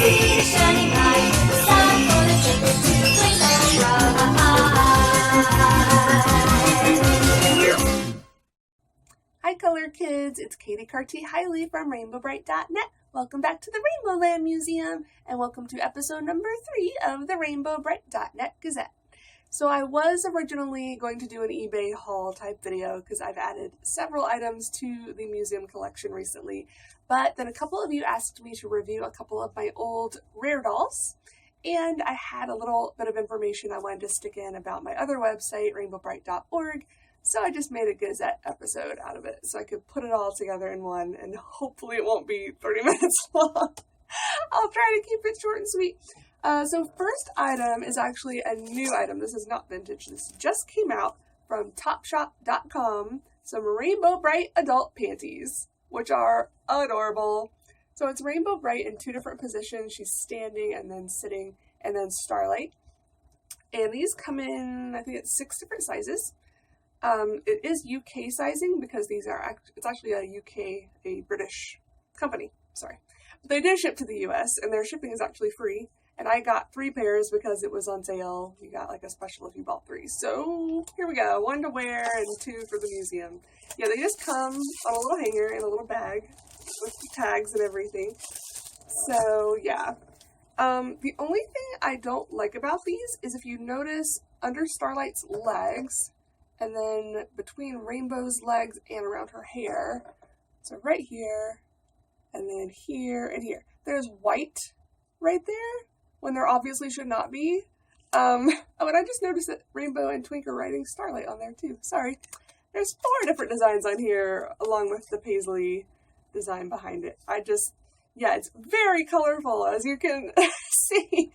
feet are shining bright. It's time for the children to play and ride. Hi color kids, it's Katie Carty-Hiley from RainbowBrite.net. Welcome back to the Rainbow Land Museum, and welcome to episode number 3 of the RainbowBrite.net Gazette. So I was originally going to do an eBay haul type video because I've added several items to the museum collection recently, but then a couple of you asked me to review a couple of my old rare dolls, and I had a little bit of information I wanted to stick in about my other website, RainbowBrite.org, so I just made a Gazette episode out of it so I could put it all together in one, and hopefully it won't be 30 minutes long. I'll try to keep it short and sweet. So first item is actually a new item. This is not vintage. This just came out from TopShop.com. Some Rainbow Brite adult panties, which are adorable. So it's Rainbow Brite in 2 different positions. She's standing and then sitting and then Starlight. And these come in, I think it's 6 different sizes. It is UK sizing because these are, it's actually a British company, sorry. But they do ship to the US and their shipping is actually free. And I got 3 pairs because it was on sale. You got like a special if you bought 3. So here we go, 1 to wear and 2 for the museum. Yeah, they just come on a little hanger in a little bag with the tags and everything. So yeah. The only thing I don't like about these is if you notice under Starlight's legs, and then between Rainbow's legs and around her hair, so right here, and then here and here, there's white right there, when there obviously should not be. Oh, and I just noticed that Rainbow and Twink are writing Starlight on there too. Sorry. There's 4 different designs on here, along with the paisley design behind it. Yeah, it's very colorful, as you can see.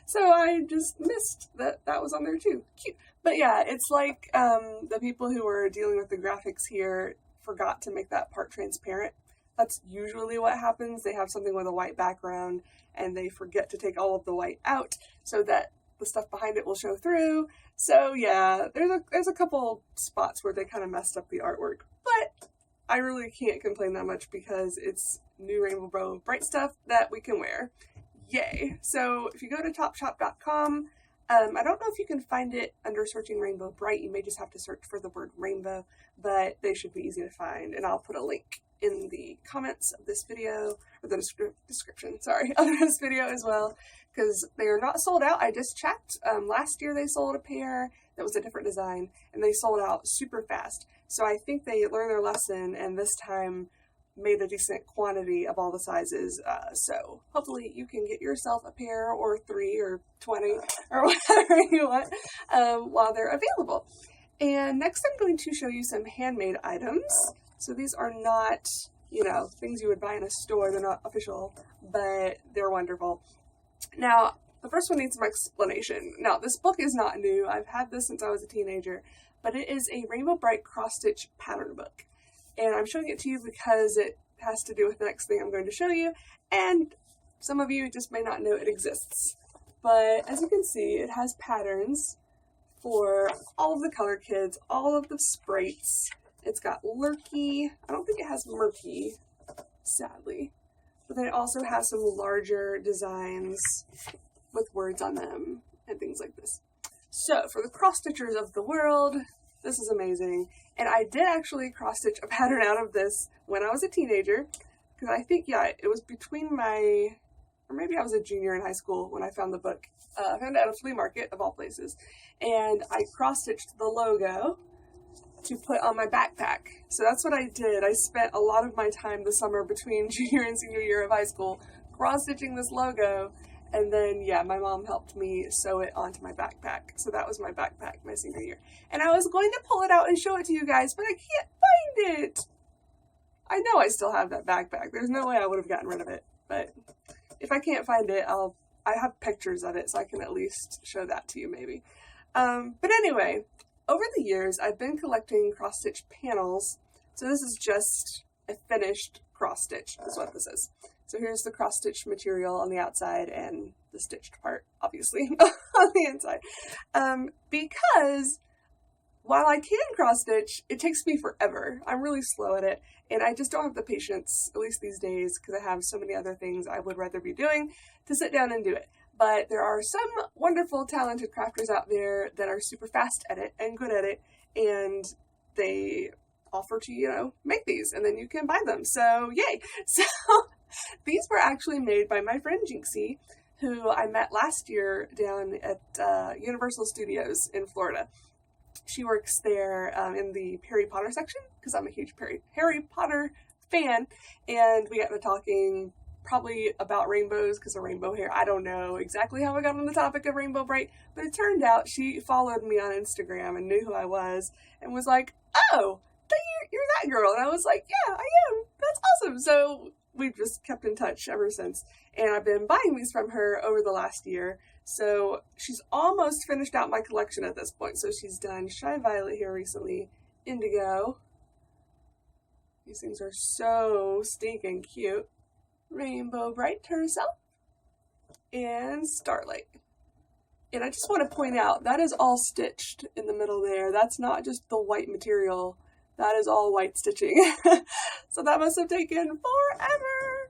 So I just missed that was on there too. Cute. But yeah, it's like the people who were dealing with the graphics here forgot to make that part transparent. That's usually what happens. They have something with a white background and they forget to take all of the white out so that the stuff behind it will show through. So yeah, there's a couple spots where they kind of messed up the artwork, but I really can't complain that much because it's new Rainbow Brite stuff that we can wear. Yay. So if you go to TopShop.com, I don't know if you can find it under searching Rainbow Brite. You may just have to search for the word rainbow, but they should be easy to find, and I'll put a link in the comments of this video, or the description, sorry, of this video as well, because they are not sold out. I just checked. Last year they sold a pair that was a different design, and they sold out super fast. So I think they learned their lesson, and this time made a decent quantity of all the sizes. So hopefully you can get yourself a pair, or 3, or 20, or whatever you want, while they're available. And next I'm going to show you some handmade items. So these are not, things you would buy in a store. They're not official, but they're wonderful. Now, the first one needs some explanation. Now, this book is not new. I've had this since I was a teenager, but it is a Rainbow Brite cross-stitch pattern book. And I'm showing it to you because it has to do with the next thing I'm going to show you, and some of you just may not know it exists. But as you can see, it has patterns for all of the color kids, all of the sprites. It's got Lurky. I don't think it has Murky, sadly. But then it also has some larger designs with words on them and things like this. So for the cross-stitchers of the world, this is amazing. And I did actually cross-stitch a pattern out of this when I was a teenager. Because I think, yeah, it was between or maybe I was a junior in high school when I found the book. I found it at a flea market, of all places. And I cross-stitched the logo to put on my backpack. So that's what I did. I spent a lot of my time this summer between junior and senior year of high school cross-stitching this logo, and then yeah, my mom helped me sew it onto my backpack. So that was my backpack my senior year. And I was going to pull it out and show it to you guys, but I can't find it. I know I still have that backpack. There's no way I would have gotten rid of it, but if I can't find it, I have pictures of it, so I can at least show that to you maybe. But anyway, over the years, I've been collecting cross-stitch panels. So this is just a finished cross-stitch, is what this is. So here's the cross-stitch material on the outside and the stitched part, obviously, on the inside. Because while I can cross stitch, it takes me forever. I'm really slow at it, and I just don't have the patience, at least these days, because I have so many other things I would rather be doing, to sit down and do it. But there are some wonderful, talented crafters out there that are super fast at it and good at it, and they offer to, you know, make these, and then you can buy them. So, yay! So, these were actually made by my friend Jynxie, who I met last year down at Universal Studios in Florida. She works there in the Harry Potter section, because I'm a huge Harry Potter fan, and we got to talking probably about rainbows because of rainbow hair. I don't know exactly how I got on the topic of Rainbow Brite, but it turned out she followed me on Instagram and knew who I was and was like, oh, you're that girl. And I was like, yeah, I am. That's awesome. So we've just kept in touch ever since, and I've been buying these from her over the last year. So she's almost finished out my collection at this point. So she's done Shy Violet here recently, Indigo. These things are so stinking cute. Rainbow Brite herself, and Starlight. And I just want to point out, that is all stitched in the middle there. That's not just the white material. That is all white stitching. So that must have taken forever.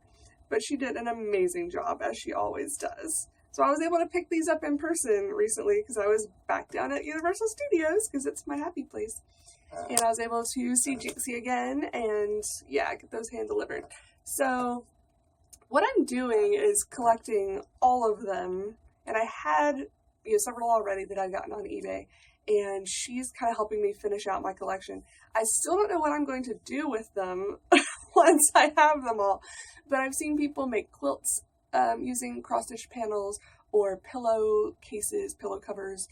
But she did an amazing job, as she always does. So I was able to pick these up in person recently because I was back down at Universal Studios because it's my happy place. And I was able to see Jynxie again and, yeah, get those hand delivered. So what I'm doing is collecting all of them, and I had, you know, several already that I've gotten on eBay, and she's kind of helping me finish out my collection. I still don't know what I'm going to do with them once I have them all, but I've seen people make quilts using cross-stitch panels or pillow cases, pillow covers.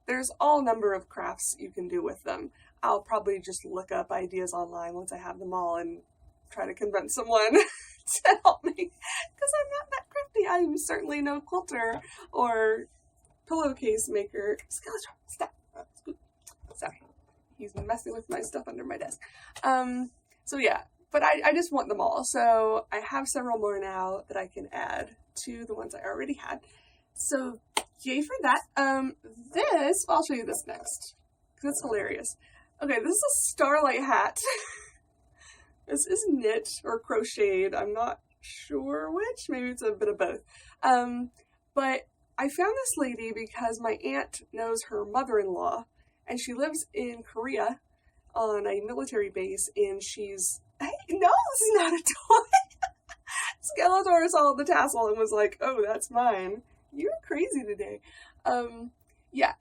There's all number of crafts you can do with them. I'll probably just look up ideas online once I have them all and try to convince someone to help me, because I'm not that crafty. I'm certainly no quilter or pillowcase maker. Skeleton, stop. Sorry. He's messing with my stuff under my desk. So yeah, but I just want them all. So I have several more now that I can add to the ones I already had. So yay for that. I'll show you this next, because it's hilarious. Okay, this is a Starlight hat. This is knit or crocheted. I'm not sure which. Maybe it's a bit of both. But I found this lady because my aunt knows her mother-in-law, and she lives in Korea on a military base, and she's... Hey, no, this is not a toy! Skeletor saw the tassel and was like, oh, that's mine. You're crazy today. Yeah,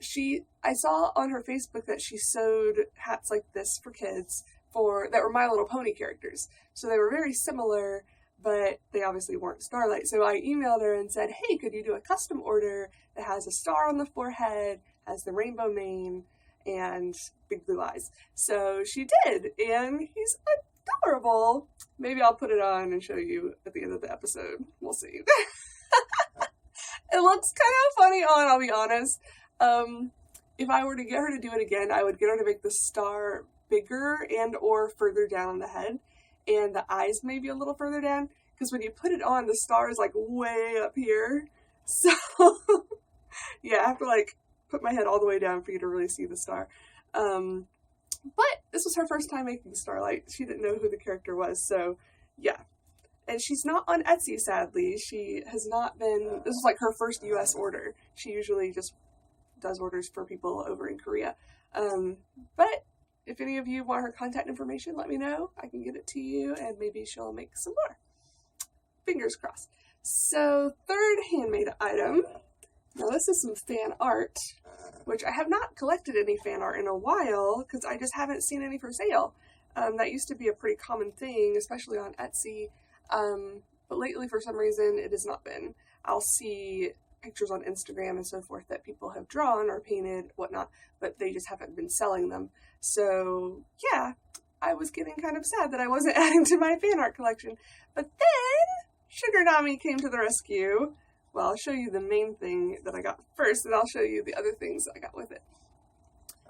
I saw on her Facebook that she sewed hats like this for kids that were My Little Pony characters. So they were very similar, but they obviously weren't Starlight. So I emailed her and said, hey, could you do a custom order that has a star on the forehead, has the rainbow mane, and big blue eyes? So she did, and he's adorable. Maybe I'll put it on and show you at the end of the episode. We'll see. It looks kind of funny on, I'll be honest. If I were to get her to do it again, I would get her to make the star bigger and or further down on the head, and the eyes maybe a little further down, because when you put it on, the star is like way up here. So yeah, I have to like put my head all the way down for you to really see the star. But this was her first time making Starlight. She didn't know who the character was, so yeah. And she's not on Etsy, sadly. She has not been, this was like her first US order. She usually just does orders for people over in Korea. But if any of you want her contact information, let me know. I can get it to you, and maybe she'll make some more. Fingers crossed. So, third handmade item. Now this is some fan art, which I have not collected any fan art in a while, because I just haven't seen any for sale. That used to be a pretty common thing, especially on Etsy. But lately, for some reason, it has not been. I'll see pictures on Instagram and so forth that people have drawn or painted, whatnot, but they just haven't been selling them. So, yeah, I was getting kind of sad that I wasn't adding to my fan art collection. But then, SugarNami came to the rescue. Well, I'll show you the main thing that I got first, and I'll show you the other things that I got with it.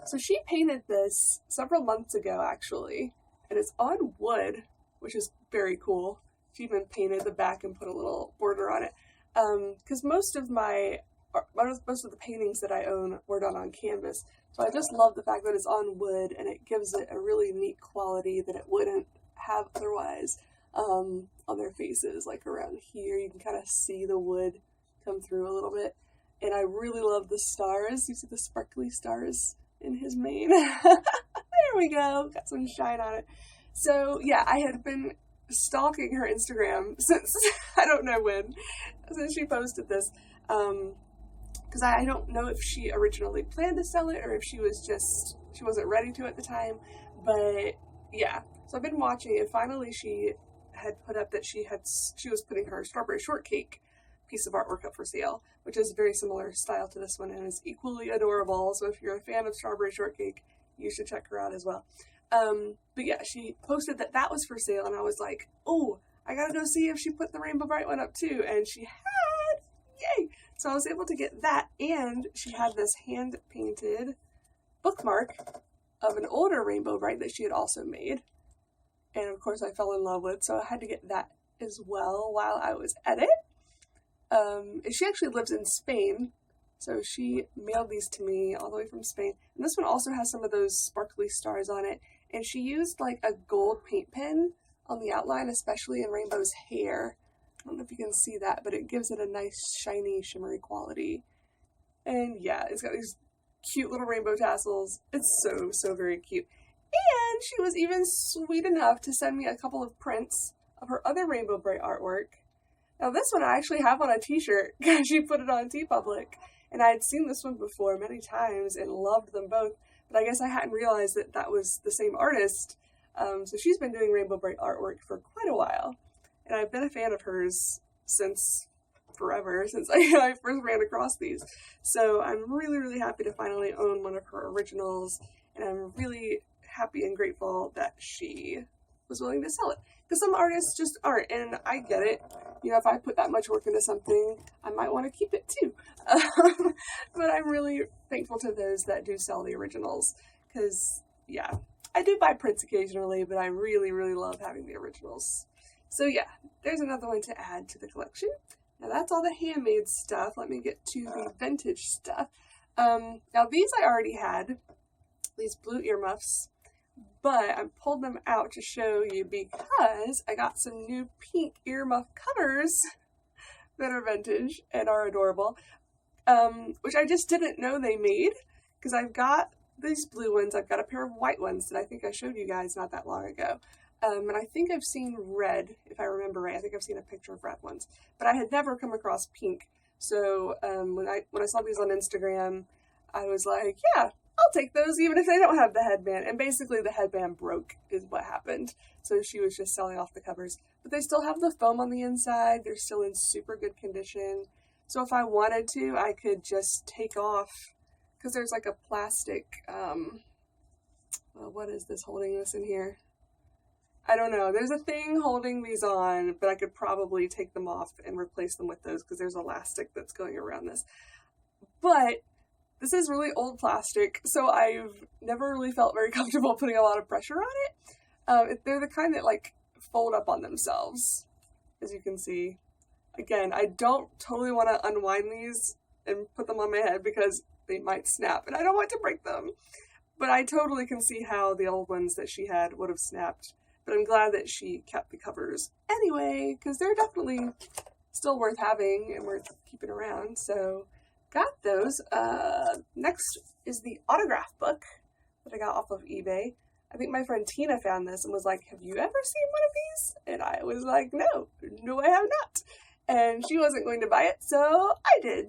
So she painted this several months ago, actually, and it's on wood, which is very cool. She even painted the back and put a little border on it. Because most of the paintings that I own were done on canvas, So I just love the fact that it's on wood, and it gives it a really neat quality that it wouldn't have otherwise on their faces. Like around here, you can kind of see the wood come through a little bit. And I really love the stars. You see the sparkly stars in his mane? There we go. Got some shine on it. So yeah, I had been stalking her Instagram since, I don't know when, since she posted this. Because I don't know if she originally planned to sell it or if she wasn't ready to at the time. But yeah, so I've been watching it. Finally, she had put up that she was putting her strawberry shortcake piece of artwork up for sale, which is a very similar style to this one and is equally adorable. So if you're a fan of strawberry shortcake, you should check her out as well. But yeah, she posted that was for sale, and I was like, oh, I gotta go see if she put the Rainbow Brite one up too, and she had, yay! So I was able to get that, and she had this hand-painted bookmark of an older Rainbow Brite that she had also made, and of course I fell in love with, so I had to get that as well while I was at it. She actually lives in Spain, so she mailed these to me all the way from Spain. And this one also has some of those sparkly stars on it. And she used like a gold paint pen on the outline, especially in Rainbow's hair. I don't know if you can see that, but it gives it a nice shiny, shimmery quality. And yeah, it's got these cute little rainbow tassels. It's so, so very cute. And she was even sweet enough to send me a couple of prints of her other Rainbow Brite artwork. Now this one I actually have on a t-shirt because she put it on TeePublic. And I had seen this one before many times and loved them both. But I guess I hadn't realized that that was the same artist. So she's been doing Rainbow Brite artwork for quite a while. And I've been a fan of hers since forever, since I first ran across these. So I'm really, really happy to finally own one of her originals. And I'm really happy and grateful that she was willing to sell it. Because some artists just aren't, and I get it. You know, if I put that much work into something, I might want to keep it too. But I'm really thankful to those that do sell the originals. Because, yeah, I do buy prints occasionally, but I really, really love having the originals. So yeah, there's another one to add to the collection. Now that's all the handmade stuff. Let me get to the vintage stuff. Now these I already had, these blue earmuffs. But I pulled them out to show you because I got some new pink earmuff covers that are vintage and are adorable, which I just didn't know they made because I've got these blue ones. I've got a pair of white ones that I think I showed you guys not that long ago. And I think I've seen red, if I remember right. I think I've seen a picture of red ones, but I had never come across pink. So when I saw these on Instagram, I was like, yeah, I'll take those even if they don't have the headband. And basically the headband broke is what happened. So she was just selling off the covers. But they still have the foam on the inside. They're still in super good condition. So if I wanted to, I could just take off, because there's like a plastic, well, what is this holding this in here? I don't know. There's a thing holding these on, but I could probably take them off and replace them with those because there's elastic that's going around this. But this is really old plastic, so I've never really felt very comfortable putting a lot of pressure on it. They're the kind that like fold up on themselves, as you can see. Again, I don't totally want to unwind these and put them on my head because they might snap, and I don't want to break them. But I totally can see how the old ones that she had would have snapped. But I'm glad that she kept the covers anyway, because they're definitely still worth having and worth keeping around. So got those. Next is the autograph book that I got off of eBay. I think my friend Tina found this and was like, have you ever seen one of these? And I was like, no, I have not. And she wasn't going to buy it, so I did.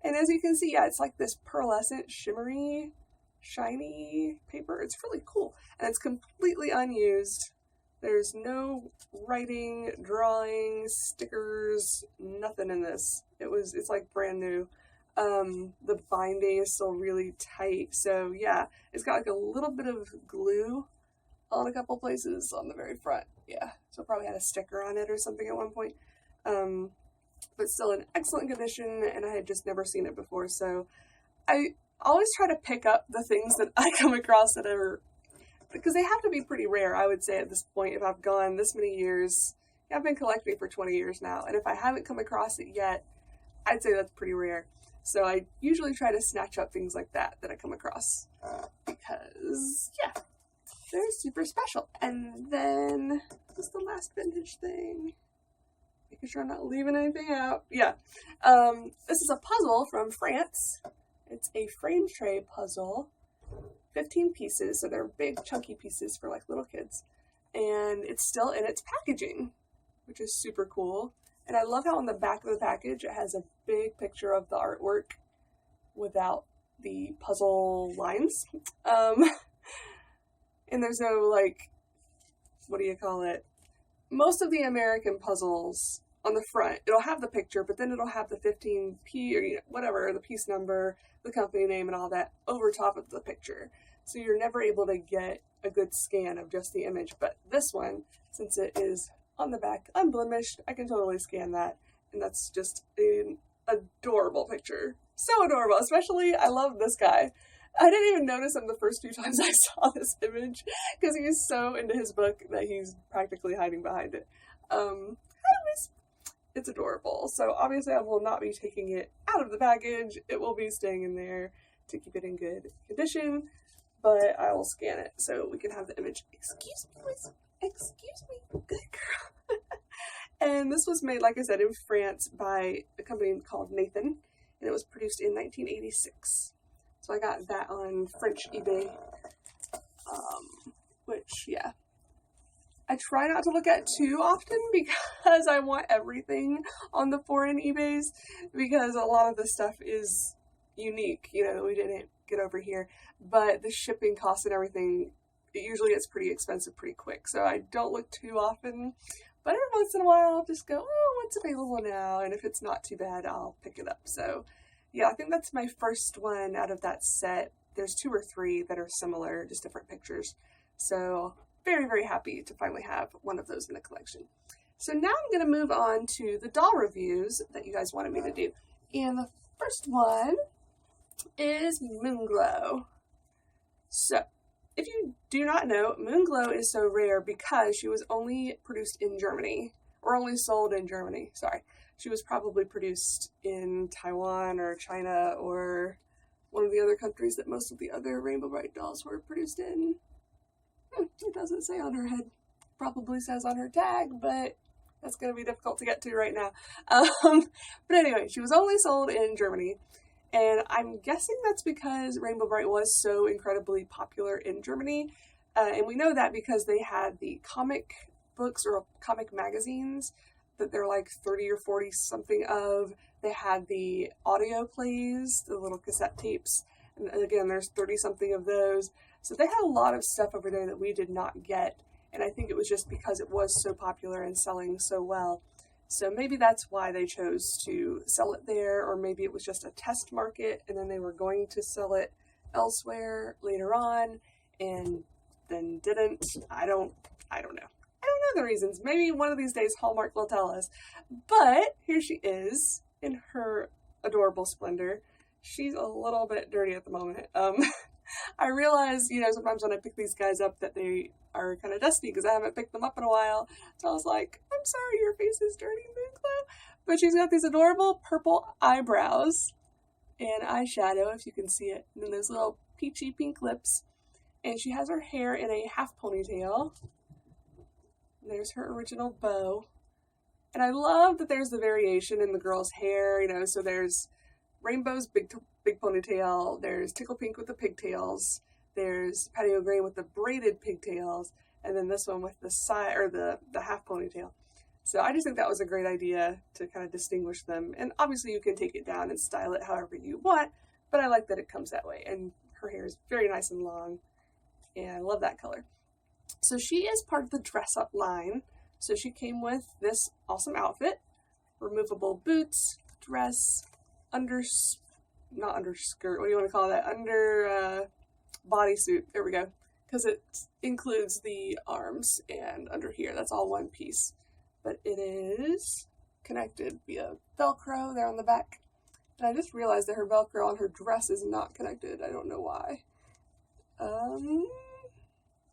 And as you can see, yeah, it's like this pearlescent, shimmery, shiny paper. It's really cool. And it's completely unused. There's no writing, drawing, stickers, nothing in this. It's like brand new. The binding is still really tight. So yeah, it's got like a little bit of glue on a couple places on the very front. Yeah, so it probably had a sticker on it or something at one point. But still in excellent condition, and I had just never seen it before. So I always try to pick up the things that I come across that are, because they have to be pretty rare, I would say, at this point, if I've gone this many years. I've been collecting for 20 years now, and if I haven't come across it yet, I'd say that's pretty rare. So I usually try to snatch up things like that I come across because, yeah, they're super special. And then, what's the last vintage thing? Making sure I'm not leaving anything out. Yeah. This is a puzzle from France. It's a frame tray puzzle. 15 pieces, so they're big chunky pieces for like little kids. And it's still in its packaging, which is super cool. And I love how on the back of the package it has a big picture of the artwork without the puzzle lines. And there's no, like, what do you call it? Most of the American puzzles on the front, it'll have the picture, but then it'll have the 15P or, you know, whatever, the piece number, the company name and all that over top of the picture. So you're never able to get a good scan of just the image. But this one, since it is on the back, unblemished, I can totally scan that. And that's just an adorable picture. So adorable. Especially, I love this guy. I didn't even notice him the first few times I saw this image because he's so into his book that he's practically hiding behind it. Anyways, it's adorable. So obviously I will not be taking it out of the package. It will be staying in there to keep it in good condition. But I will scan it so we can have the image. Excuse me, please. Excuse me. Good girl. And this was made, like I said, in France by a company called Nathan. And it was produced in 1986. So I got that on French eBay. Which, yeah. I try not to look at too often because I want everything on the foreign eBays. Because a lot of the stuff is unique, you know, that we didn't get over here. But the shipping costs and everything, it usually gets pretty expensive pretty quick. So I don't look too often. But every once in a while, I'll just go, oh, what's available now? And if it's not too bad, I'll pick it up. So, yeah, I think that's my first one out of that set. There's 2 or 3 that are similar, just different pictures. So, very, very happy to finally have one of those in the collection. So now I'm going to move on to the doll reviews that you guys wanted me to do. And the first one is Moonglow. So, if you do not know, Moonglow is so rare because she was only produced in Germany, or only sold in Germany, sorry. She was probably produced in Taiwan or China or one of the other countries that most of the other Rainbow Brite dolls were produced in. It doesn't say on her head. Probably says on her tag, but that's going to be difficult to get to right now. But anyway, she was only sold in Germany. And I'm guessing that's because Rainbow Brite was so incredibly popular in Germany. And we know that because they had the comic books or comic magazines that they're like 30 or 40 something of. They had the audio plays, the little cassette tapes. And again, there's 30 something of those. So they had a lot of stuff over there that we did not get. And I think it was just because it was so popular and selling so well. So maybe that's why they chose to sell it there, or maybe it was just a test market and then they were going to sell it elsewhere later on and then didn't. I don't know. I don't know the reasons. Maybe one of these days Hallmark will tell us. But here she is in her adorable splendor. She's a little bit dirty at the moment. I realize, you know, sometimes when I pick these guys up that they are kind of dusty because I haven't picked them up in a while. So I was like, I'm sorry, your face is dirty, Moonglow. But she's got these adorable purple eyebrows and eyeshadow, if you can see it. And then those little peachy pink lips. And she has her hair in a half ponytail. There's her original bow. And I love that there's the variation in the girl's hair, you know, so there's Rainbow's big ponytail, there's Tickle Pink with the pigtails, there's Patio Green with the braided pigtails, and then this one with the side, or the half ponytail. So I just think that was a great idea to kind of distinguish them. And obviously you can take it down and style it however you want, but I like that it comes that way. And her hair is very nice and long, and I love that color. So she is part of the dress up line. So she came with this awesome outfit, removable boots, dress, not underskirt, what do you want to call that? Bodysuit, there we go. Because it includes the arms and under here, that's all one piece. But it is connected via Velcro there on the back. And I just realized that her Velcro on her dress is not connected. I don't know why.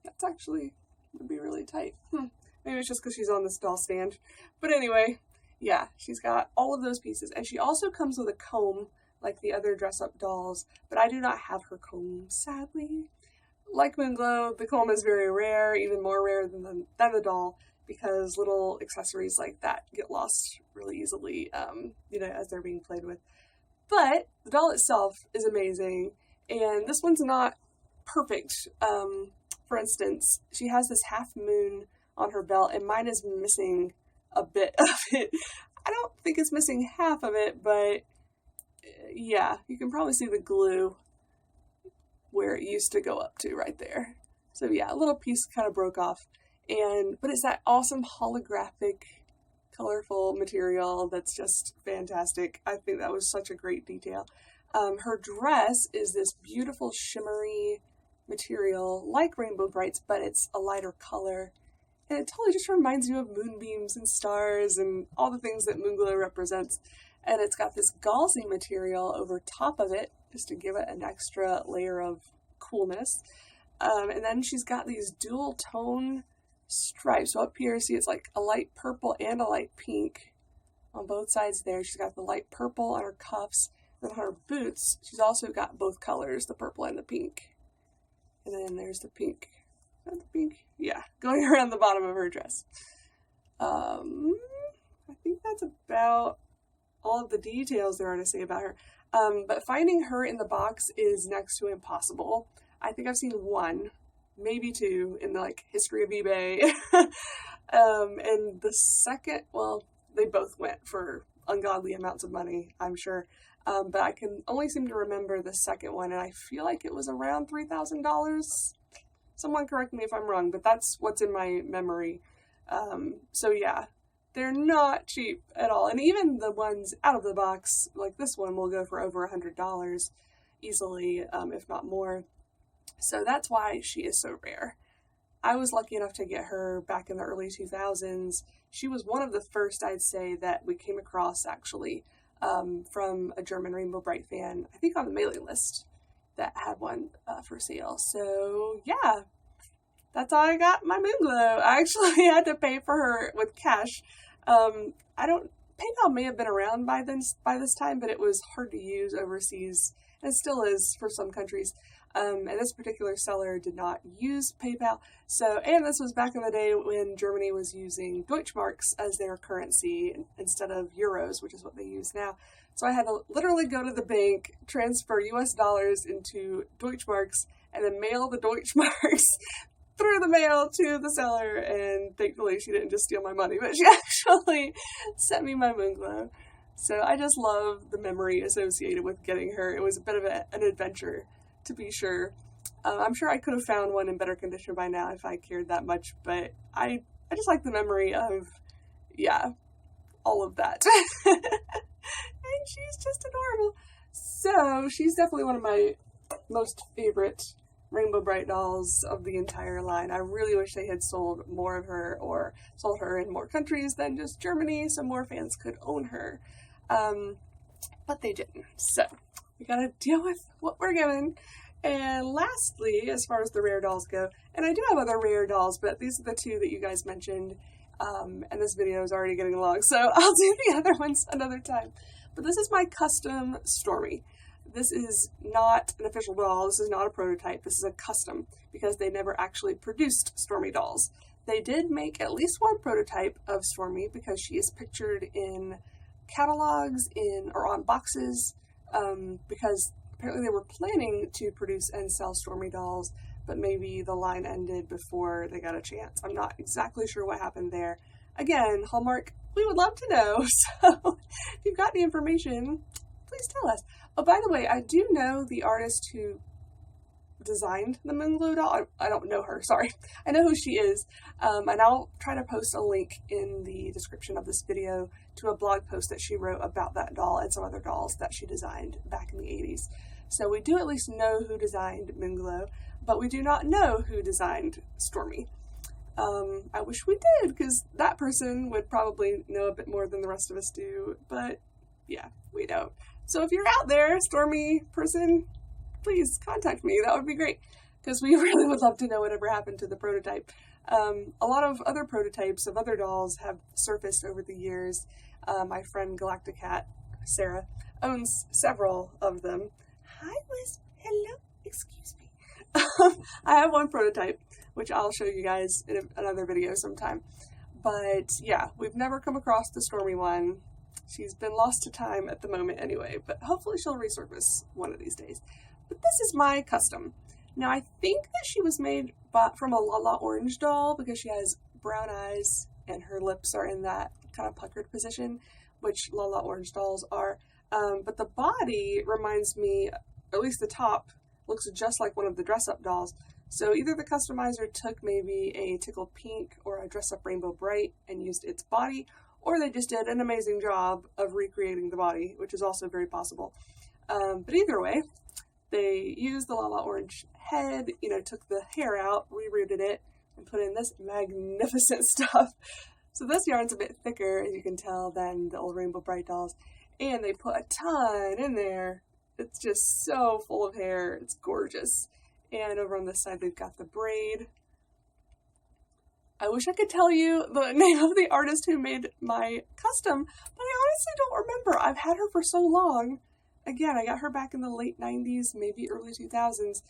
That's actually would be really tight. Maybe it's just because she's on this doll stand. But anyway, yeah, she's got all of those pieces. And she also comes with a comb like the other dress-up dolls, but I do not have her comb, sadly. Like Moonglow, the comb is very rare, even more rare than the doll, because little accessories like that get lost really easily, as they're being played with. But the doll itself is amazing, and this one's not perfect. For instance, she has this half moon on her belt, and mine is missing a bit of it. I don't think it's missing half of it, but yeah, you can probably see the glue where it used to go up to right there. So yeah, a little piece kind of broke off, but it's that awesome holographic, colorful material that's just fantastic. I think that was such a great detail. Her dress is this beautiful shimmery material like Rainbow Brite's, but it's a lighter color. And it totally just reminds you of moonbeams and stars and all the things that Moonglow represents. And it's got this gauzy material over top of it, just to give it an extra layer of coolness. And then she's got these dual tone stripes. So up here, see, it's like a light purple and a light pink on both sides there. She's got the light purple on her cuffs. Then on her boots, she's also got both colors, the purple and the pink. And then there's the pink. Is that the pink? Yeah, going around the bottom of her dress. I think that's about all of the details there are to say about her. But finding her in the box is next to impossible. I think I've seen one, maybe two, in the history of eBay. And the second, well, they both went for ungodly amounts of money, I'm sure. But I can only seem to remember the second one, and I feel like it was around $3,000. Someone correct me if I'm wrong, but that's what's in my memory. So yeah, they're not cheap at all. And even the ones out of the box, like this one, will go for over $100 easily, if not more. So that's why she is so rare. I was lucky enough to get her back in the early 2000s. She was one of the first, I'd say, that we came across, actually, from a German Rainbow Brite fan, I think on the mailing list, that had one for sale. So yeah, that's how I got my Moonglow. I actually had to pay for her with cash. PayPal may have been around by this time, but it was hard to use overseas, and still is for some countries. And this particular seller did not use PayPal. And this was back in the day when Germany was using Deutschmarks as their currency instead of euros, which is what they use now. So I had to literally go to the bank, transfer US dollars into Deutschmarks, and then mail the Deutschmarks through the mail to the seller. And thankfully she didn't just steal my money, but she actually sent me my Moonglow. So I just love the memory associated with getting her. It was a bit of an adventure, to be sure. I'm sure I could have found one in better condition by now if I cared that much, but I just like the memory of, yeah, all of that. And she's just adorable. So she's definitely one of my most favorite Rainbow Brite dolls of the entire line. I really wish they had sold more of her, or sold her in more countries than just Germany, so more fans could own her. But they didn't. So we gotta deal with what we're given. And lastly, as far as the rare dolls go, and I do have other rare dolls, but these are the two that you guys mentioned, and this video is already getting long, so I'll do the other ones another time. But this is my custom Stormy. This is not an official doll, this is not a prototype, this is a custom, because they never actually produced Stormy dolls. They did make at least one prototype of Stormy, because she is pictured in catalogs, or on boxes, because apparently they were planning to produce and sell Stormy dolls, but maybe the line ended before they got a chance. I'm not exactly sure what happened there. Again, Hallmark, we would love to know, so if you've got any information, please tell us. Oh, by the way, I do know the artist who designed the Moonglow doll. I don't know her, sorry. I know who she is, and I'll try to post a link in the description of this video to a blog post that she wrote about that doll and some other dolls that she designed back in the 80s. So we do at least know who designed Moonglow, but we do not know who designed Stormy. I wish we did, because that person would probably know a bit more than the rest of us do, but yeah, we don't. So if you're out there, Stormy person, please contact me. That would be great, because we really would love to know whatever happened to the prototype. A lot of other prototypes of other dolls have surfaced over the years. My friend Galactic Cat, Sarah, owns several of them. Hi, Wisp. Hello. Excuse me. I have one prototype, which I'll show you guys in another video sometime. But yeah, we've never come across the Stormy one. She's been lost to time at the moment anyway, but hopefully she'll resurface one of these days. But this is my custom. Now I think that she was made from a Lala Orange doll because she has brown eyes and her lips are in that kind of puckered position, which Lala Orange dolls are. But the body reminds me, or at least the top, looks just like one of the dress-up dolls. So either the customizer took maybe a Tickled Pink or a Dress Up Rainbow Brite and used its body, or they just did an amazing job of recreating the body, which is also very possible. But either way, they used the Lala Orange head, took the hair out, rerouted it, and put in this magnificent stuff. So this yarn's a bit thicker, as you can tell, than the old Rainbow Brite dolls. And they put a ton in there. It's just so full of hair. It's gorgeous. And over on this side, they've got the braid. I wish I could tell you the name of the artist who made my custom, but I honestly don't remember. I've had her for so long. Again, I got her back in the late 90s, maybe early 2000s.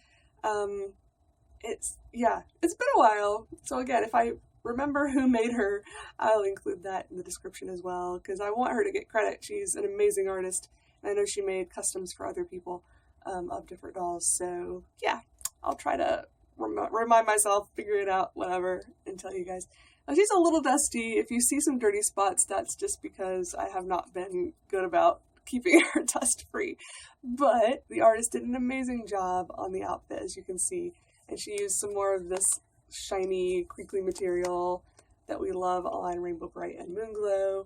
It's been a while. So again, if I remember who made her, I'll include that in the description as well, because I want her to get credit. She's an amazing artist, and I know she made customs for other people of different dolls. So yeah, I'll try to remind myself, figure it out, whatever, and tell you guys. Now, she's a little dusty. If you see some dirty spots, that's just because I have not been good about keeping her dust free. But the artist did an amazing job on the outfit, as you can see. And she used some more of this shiny, crinkly material that we love on Rainbow Brite and Moonglow.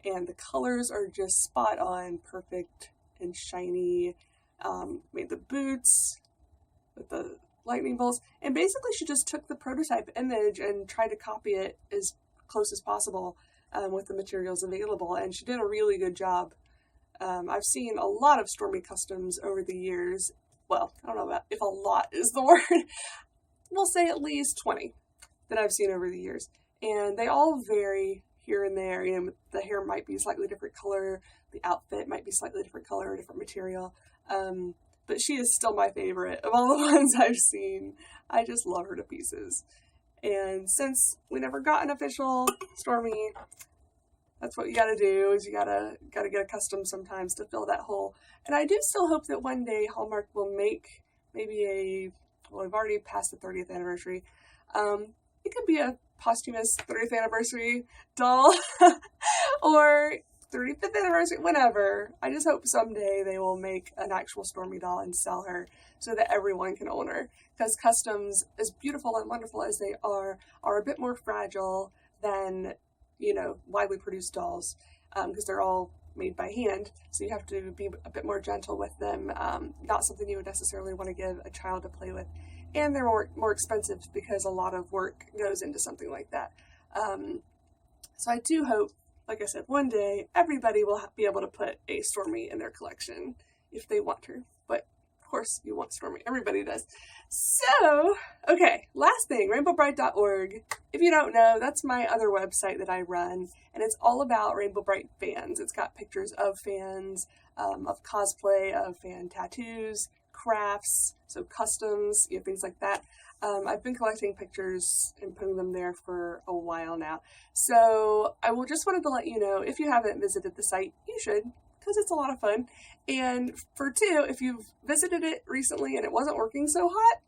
And the colors are just spot on, perfect and shiny. Made the boots with the lightning bolts. And basically she just took the prototype image and tried to copy it as close as possible with the materials available. And she did a really good job. I've seen a lot of Stormy customs over the years. Well, I don't know about if a lot is the word. We'll say at least 20 that I've seen over the years. And they all vary here and there. The hair might be a slightly different color. The outfit might be slightly different color, different material. But she is still my favorite of all the ones I've seen. I just love her to pieces. And since we never got an official Stormy, that's what you gotta do, is you gotta get a custom sometimes to fill that hole. And I do still hope that one day Hallmark will make maybe we've already passed the 30th anniversary. It could be a posthumous 30th anniversary doll or 35th anniversary, whatever. I just hope someday they will make an actual Stormy doll and sell her so that everyone can own her. Because customs, as beautiful and wonderful as they are a bit more fragile than, widely produced dolls, because they're all made by hand, so you have to be a bit more gentle with them. Not something you would necessarily want to give a child to play with. And they're more expensive because a lot of work goes into something like that. So I do hope, like I said, one day everybody will be able to put a Stormy in their collection if they want her. But of course you want Stormy. Everybody does. So, okay, last thing, RainbowBrite.org. If you don't know, that's my other website that I run, and it's all about Rainbow Brite fans. It's got pictures of fans, of cosplay, of fan tattoos, crafts, so customs, things like that. I've been collecting pictures and putting them there for a while now. So I just wanted to let you know, if you haven't visited the site, you should, because it's a lot of fun. And for two, if you've visited it recently and it wasn't working so hot,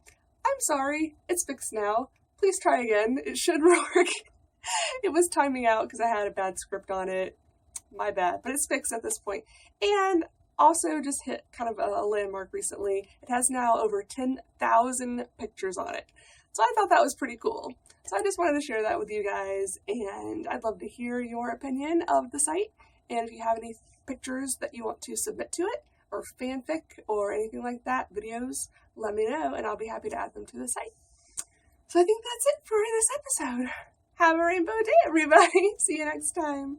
I'm sorry, it's fixed now. Please try again. It should work. It was timing out because I had a bad script on it. My bad, but it's fixed at this point. And also just hit kind of a landmark recently. It has now over 10,000 pictures on it. So I thought that was pretty cool. So I just wanted to share that with you guys, and I'd love to hear your opinion of the site. And if you have any pictures that you want to submit to it, or fanfic, or anything like that, videos, let me know, and I'll be happy to add them to the site. So I think that's it for this episode. Have a rainbow day, everybody. See you next time.